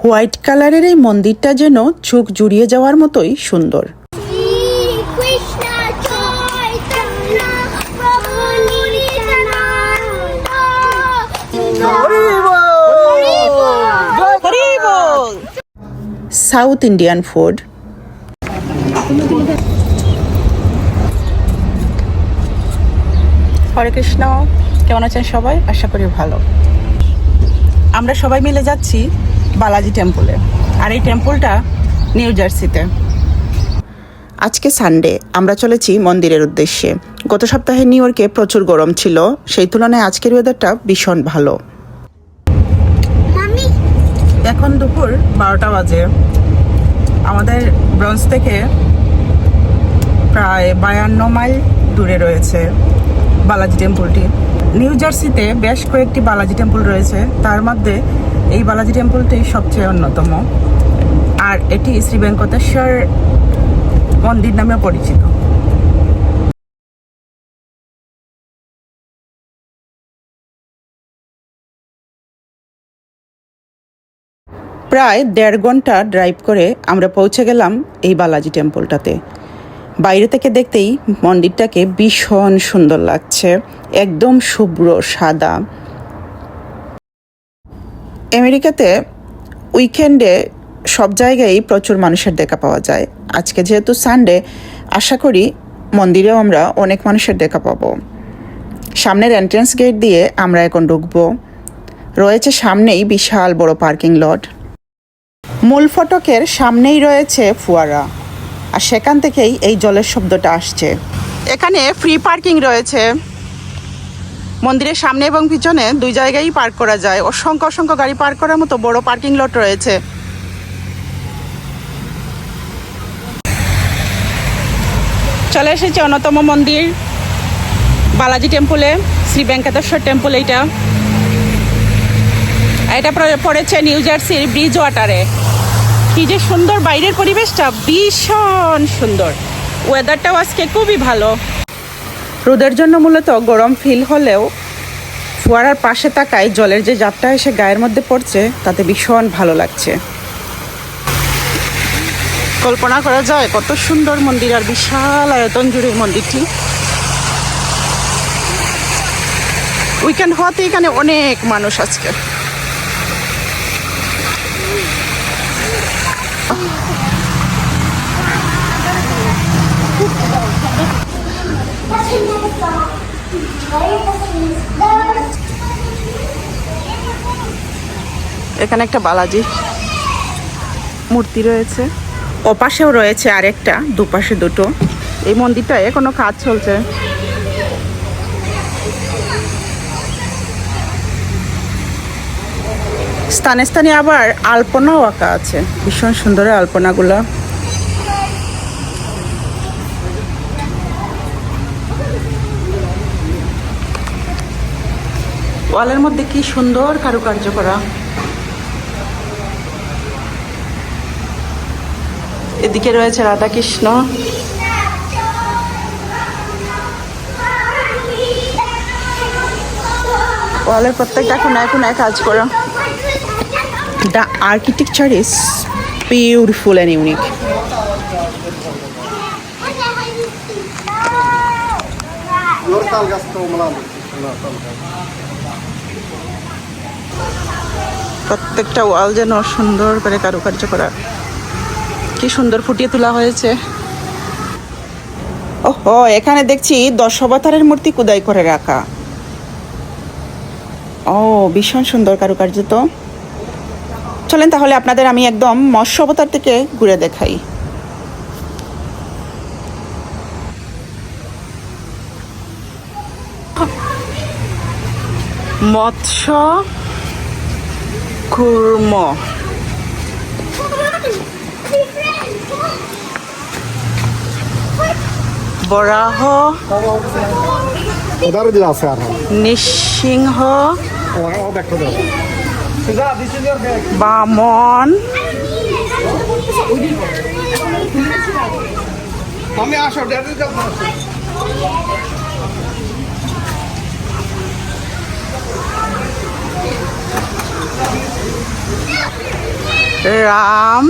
White কালারের এই মন্দিরটা যেন চোখ জুড়িয়ে যাওয়ার মতোই সুন্দর। South Indian food. Hare Krishna, কেমন আছেন সবাই? আশা করি ভালো। আমরা সবাই মিলে যাচ্ছি বালাজি টেম্পলে, আর এই টেম্পলটা নিউ জার্সিতে। আজকে সানডে, আমরা চলেছি মন্দিরের উদ্দেশ্যে। গত সপ্তাহে নিউ ইয়র্কে প্রচুর গরম ছিল, সেই তুলনায় আজকের ওয়েদারটা ভীষণ ভালো। এখন দুপুর 12টা বাজে। আমাদের ব্রঞ্জ থেকে প্রায় 52 মাইল দূরে রয়েছে বালাজি টেম্পলটি। নিউ জার্সিতে বেশ কয়েকটি বালাজি টেম্পল রয়েছে, তার মধ্যে এই বালাজি টেম্পলটি সবচেয়ে অন্যতম, আর এটি শ্রী ভেঙ্কটেশ্বর মন্দির নামে পরিচিত। প্রায় 1.5 ঘন্টা ড্রাইভ করে আমরা পৌঁছে গেলাম এই বালাজি টেম্পলটাতে। বাইরে থেকে দেখতেই মন্দিরটাকে ভীষণ সুন্দর লাগছে, একদম শুভ্র সাদা। আমেরিকাতে উইকেন্ডে সব জায়গায় প্রচুর মানুষের দেখা পাওয়া যায়। আজকে যেহেতু সানডে, আশা করি মন্দিরেও আমরা অনেক মানুষের দেখা পাবো। সামনের এন্ট্রান্স গেট দিয়ে আমরা এখন ঢুকবো। রয়েছে সামনেই বিশাল বড় পার্কিং লট। মূল ফটকের সামনেই রয়েছে ফোয়ারা, আর সেখান থেকেই এই জলের শব্দটা আসছে। এখানে ফ্রি পার্কিং রয়েছে। মন্দিরের সামনে এবং পিছনে দুই জায়গায় পার্ক করা যায়। অসংখ্য অসংখ্য গাড়ি পার্ক করার মতো বড় পার্কিং লট রয়েছে। চলে এসেছে অন্যতম মন্দির বালাজি টেম্পলে, শ্রী ভেঙ্কটেশ্বর টেম্পল। এটা পড়েছে নিউ জার্সির ব্রিজ ওয়াটারে। কি যে সুন্দর বাইরের পরিবেশটা, ভীষণ সুন্দর। ওয়েদারটাও আজকে খুবই ভালো। রোদের জন্য মূলত গরম ফিল হলেও ফোয়ারার পাশে তাকায় জলের যে জাপটা এসে গায়ের মধ্যে পড়ছে, তাতে ভীষণ ভালো লাগছে। কল্পনা করা যায় কত সুন্দর মন্দির, আর বিশাল আয়তন জুড়ে মন্দিরটি। উইকেন্ড হওয়াতে এখানে অনেক মানুষ আজকে। এখানে একটা বালাজি মূর্তি রয়েছে, ওপাশেও রয়েছে আরেকটা, দুপাশে দুটো। এই মন্দিরটা এখনো কাজ চলছে। স্থানে স্থানে আবার আলপনাও আঁকা আছে, ভীষণ সুন্দর আলপনাগুলো। ওয়ালের মধ্যে কি সুন্দর কারুকার্য করা। এদিকে রয়েছে রাধা কৃষ্ণ। ওয়ালের প্রত্যেকটা কোনায় কোনায় কাজ করা। The architecture is beautiful and unique. প্রত্যেকটা ওয়াল যেন সুন্দর করে কারুকার্য করা, কি সুন্দর ফুটিয়ে তোলা হয়েছে। ওহো, এখানে দেখছি 10 অবতারের মূর্তি খোদাই করে রাখা। ও, ভীষণ সুন্দর কারুকার্য। তো চলেন তাহলে আপনাদের আমি একদম মৎস্য অবতার থেকে ঘুরে দেখাই। মৎস্য কুর্ম, বরাহ, নৃসিংহ, বামন, রাম,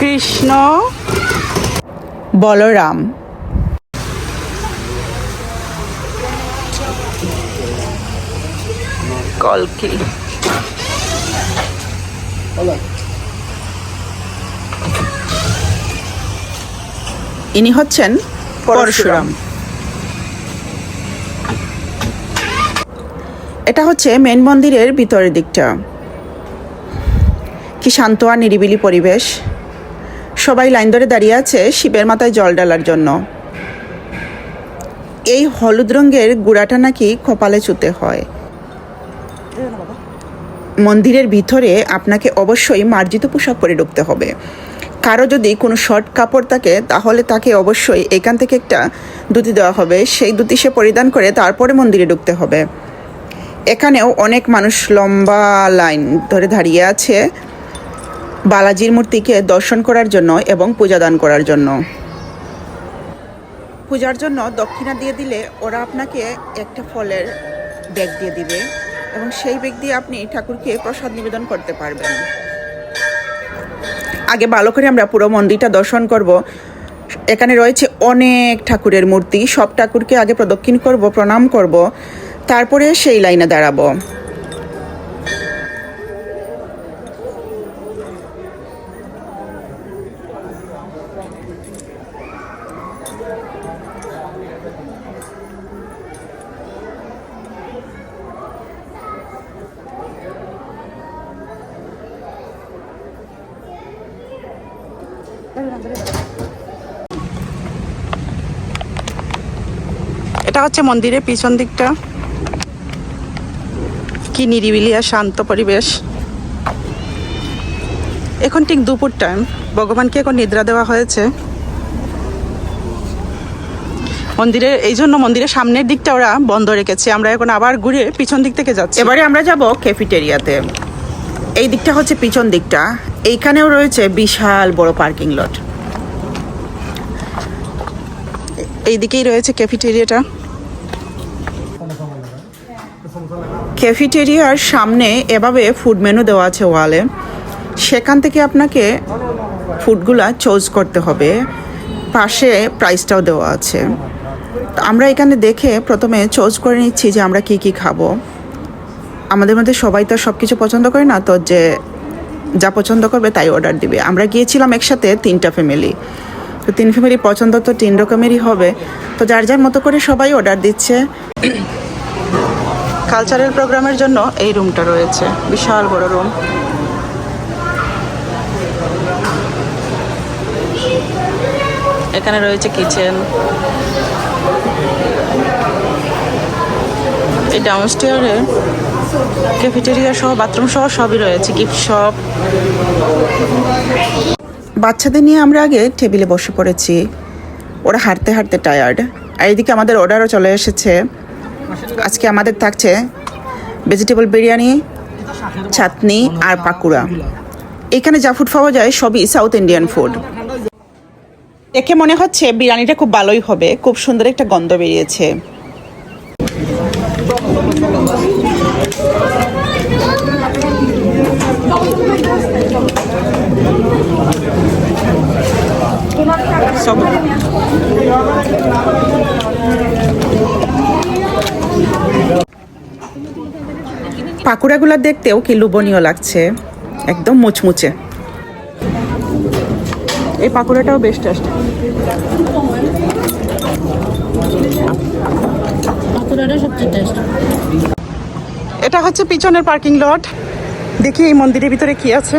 কৃষ্ণ, বলরাম। কলকি। ইনি হচ্ছেন পরশুরাম। এটা হচ্ছে মেন মন্দিরের ভিতরের দিকটা। কি শান্ত আর নিরিবিলি পরিবেশ। সবাই লাইন ধরে দাঁড়িয়ে আছে শিবের মাথায় জল ঢালার জন্য। এই হলুদ রঙের গুঁড়াটা নাকি কপালে ছুঁতে হয়। মন্দিরের ভিতরে আপনাকে অবশ্যই মার্জিত পোশাক পরে ঢুকতে হবে। কারো যদি কোনো শর্ট কাপড় থাকে তাহলে তাকে অবশ্যই এখান থেকে একটা ধুতি দেওয়া হবে, সেই ধুতি সে পরিধান করে তারপরে মন্দিরে ঢুকতে হবে। এখানেও অনেক মানুষ লম্বা লাইন ধরে দাঁড়িয়ে আছে বালাজির মূর্তিকে দর্শন করার জন্য এবং পূজা দান করার জন্য। পূজার জন্য দক্ষিণা দিয়ে দিলে ওরা আপনাকে একটা ফলের ব্যাগ দিয়ে দিবে এবং সেই ব্যাগ দিয়ে আপনি ঠাকুরকে প্রসাদ নিবেদন করতে পারবেন। আগে ভালো করে আমরা পুরো মন্দিরটা দর্শন করব। এখানে রয়েছে অনেক ঠাকুরের মূর্তি। সব ঠাকুরকে আগে প্রদক্ষিণ করব, প্রণাম করব, তারপরে সেই লাইনে দাঁড়াবো। এটা হচ্ছে মন্দিরের পিছন দিকটা। কি নিরিবিলি আর শান্ত পরিবেশ। এখন ঠিক দুপুর টাইম, ভগবানকে এখন নিদ্রা দেওয়া হয়েছে। মন্দিরের এই জন্য মন্দিরের সামনের দিকটা ওরা বন্ধ রেখেছে। আমরা এখন আবার ঘুরে পিছন দিক থেকে যাচ্ছি। এবারে আমরা যাব ক্যাফেটেরিয়াতে। এই দিকটা হচ্ছে পিছন দিকটা। এইখানেও রয়েছে বিশাল বড় পার্কিং লট। এই দিকেই রয়েছে ক্যাফেটেরিয়াটা। ক্যাফেটেরিয়ার সামনে এভাবে ফুড মেনু দেওয়া আছে ওয়ালে। সেখান থেকে আপনাকে ফুডগুলা চুজ করতে হবে। পাশে প্রাইসটাও দেওয়া আছে। আমরা এখানে দেখে প্রথমে চুজ করে নিচ্ছি যে আমরা কি কি খাবো। আমাদের মধ্যে সবাই তো সব কিছু পছন্দ করে না, তো যে যা পছন্দ করবে তাই অর্ডার দিবে। আমরা গিয়েছিলাম একসাথে 3টা ফ্যামিলি, তো 3 ফ্যামিলি পছন্দ তো 3 রকমেরই হবে। তো যার যার মতো করে সবাই অর্ডার দিচ্ছে। কালচারাল প্রোগ্রামের জন্য এই রুমটা রয়েছে, বিশাল বড় রুম। এখানে রয়েছে কিচেন। এই ডাউনস্টেয়ারে ক্যাফেটেরিয়া সহ বাথরুম সহ সবই রয়েছে, গিফট শপ। বাচ্চাদের নিয়ে আমরা আগে টেবিলে বসে পড়েছি। ওরা হাঁটতে হাঁটতে টায়ার্ড। আর এদিকে আমাদের অর্ডারও চলে এসেছে। আজকে আমাদের থাকছে ভেজিটেবল বিরিয়ানি, চাটনি আর পাকুড়া। এখানে যা ফুড পাওয়া যায় সবই সাউথ ইন্ডিয়ান ফুড। দেখে মনে হচ্ছে বিরিয়ানিটা খুব ভালোই হবে। খুব সুন্দর একটা গন্ধ বেরিয়েছে। পাকুড়াগুলো দেখতেও কি লোভনীয় লাগছে, একদম মুচমুচে। এই পাকুড়াটাও বেশ টেস্ট। এটা হচ্ছে পিছনের পার্কিং লট। দেখি এই মন্দিরের ভিতরে কি আছে।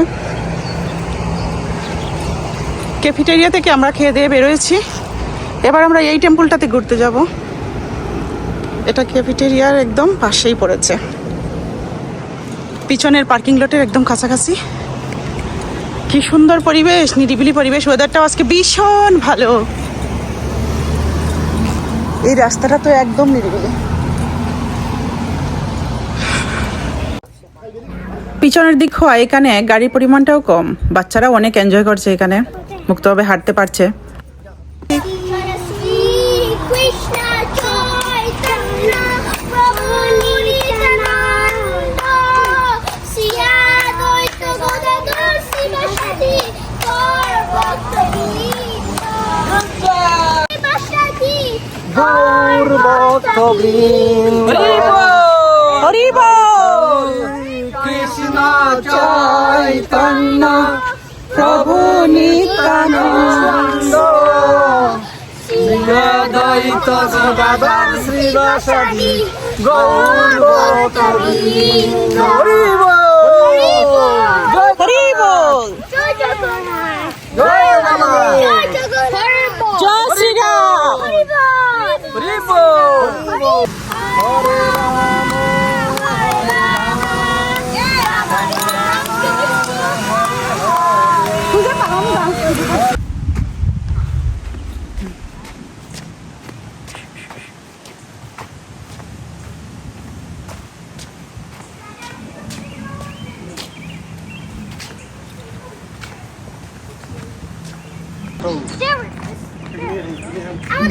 ক্যাফেটেরিয়া থেকে আমরা খেয়ে দিয়ে বেরোয়েছি। এবার আমরা এই টেম্পলটাতে ঘুরতে যাব। এটা ক্যাফেটেরিয়ার একদম পাশেই পড়েছে, পিছনের পার্কিং লটের একদম কাছাকাছি। কি সুন্দর পরিবেশ, নিরিবিলি পরিবেশ। ওয়েদারটাও আজকে ভীষণ ভালো। এই রাস্তাটা তো একদম নিরিবিলি। পিছনের দিক হওয়া এখানে গাড়ির পরিমাণটাও কম। বাচ্চারা অনেক এনজয় করছে, এখানে মুক্তভাবে হাঁটতে পারছে। ভক্তবৃন্দ হরি বল। কৃষ্ণ চৈতন্য প্রভু নিত্যানন্দ শ্রী অদ্বৈত গদাধর শ্রীবাসাদি গৌর ভক্তবৃন্দ হরি বল হরি বল। জয় বাবা জয় শ্রীরাম। হরি বল হরে রাম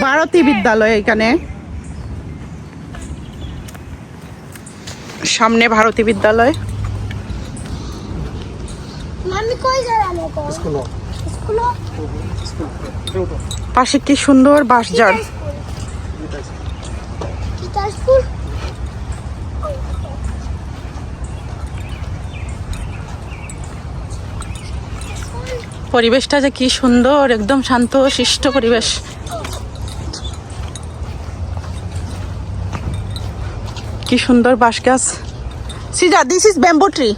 ভারতী বিদ্যালয়, এখানে সামনে ভারতী বিদ্যালয়। मम्मी कोई जरा मेरे को স্কুল स्कूल পাশে কি সুন্দর বাঁশঝাড়। गीता स्कूल পরিবেশটা যে কি সুন্দর, একদম শান্ত শিষ্ট পরিবেশ। কি সুন্দর বাঁশ গাছ। সিজা, দিস ইজ ব্যাম্বো ট্রি।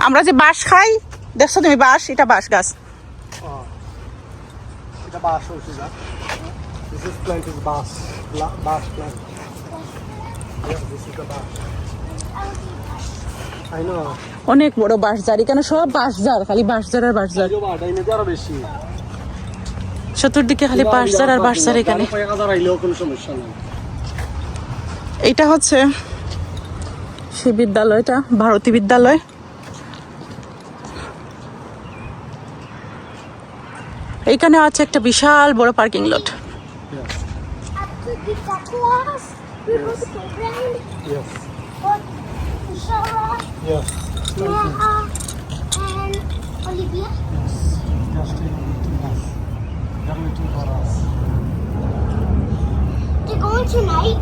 আমরা যে বাঁশ খাই, দেখছো তুমি বাঁশ, এটা বাঁশ গাছ। এটা বাস হচ্ছে না this is plant is bus bus plant this is the bus I know অনেক বড় বাঁশঝাড়, এখানে সব বাঁশঝাড়, খালি বাঁশঝাড় আর বাঁশঝাড়। জবা ডাইনে আরো বেশি চতুর্দিকে খালি বাঁশঝাড় আর বাঁশঝাড়। এখানে 1000 আইলেও কোনো সমস্যা নাই। এইটা হচ্ছে সেই বিদ্যালয়টা, ভারতী বিদ্যালয়। এইখানে আছে একটা বিশাল বড় parking lot. after Gita class we go to playground Yes. for Sarah Yes. Neha and Olivia Just two us. That will do for us. they're going tonight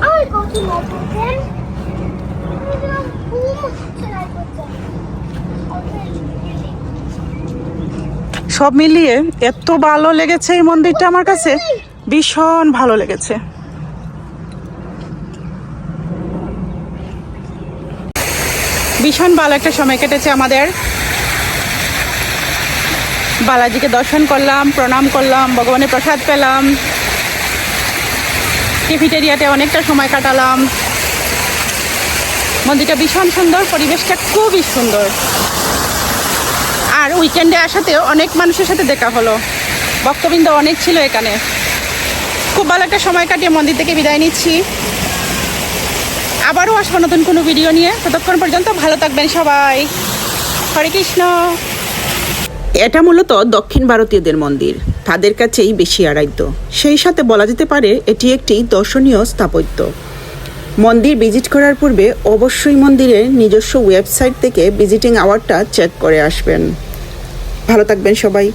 I will go tonight with them I'm gonna go home tonight with them okay. সব মিলিয়ে এত ভালো লেগেছে এই মন্দিরটা, আমার কাছে ভীষণ ভালো লেগেছে। ভীষণ ভালো একটা সময় কেটেছে আমাদের। বালাজিকে দর্শন করলাম, প্রণাম করলাম, ভগবানের প্রসাদ পেলাম, ক্যাফেটেরিয়াতে অনেকটা সময় কাটালাম। মন্দিরটা ভীষণ সুন্দর, পরিবেশটা খুবই সুন্দর। আর উইকেন্ডে আসাতে অনেক মানুষের সাথে দেখা হলো, ভক্তবৃন্দ অনেক ছিল এখানে। খুব ভালো একটা সময় কাটিয়ে মন্দির থেকে বিদায় নিচ্ছি। আবারও আসবো নতুন কোনো ভিডিও নিয়ে। ততক্ষণ পর্যন্ত ভালো থাকবেন সবাই। হরে কৃষ্ণ। এটা মূলত দক্ষিণ ভারতীয়দের মন্দির, তাদের কাছেই বেশি আরাধ্য। সেই সাথে বলা যেতে পারে এটি একটি দর্শনীয় স্থাপত্য। মন্দির ভিজিট করার পূর্বে অবশ্যই মন্দিরের নিজস্ব ওয়েবসাইট থেকে ভিজিটিং আওয়ারটা চেক করে আসবেন। ভালো থাকবেন সবাই।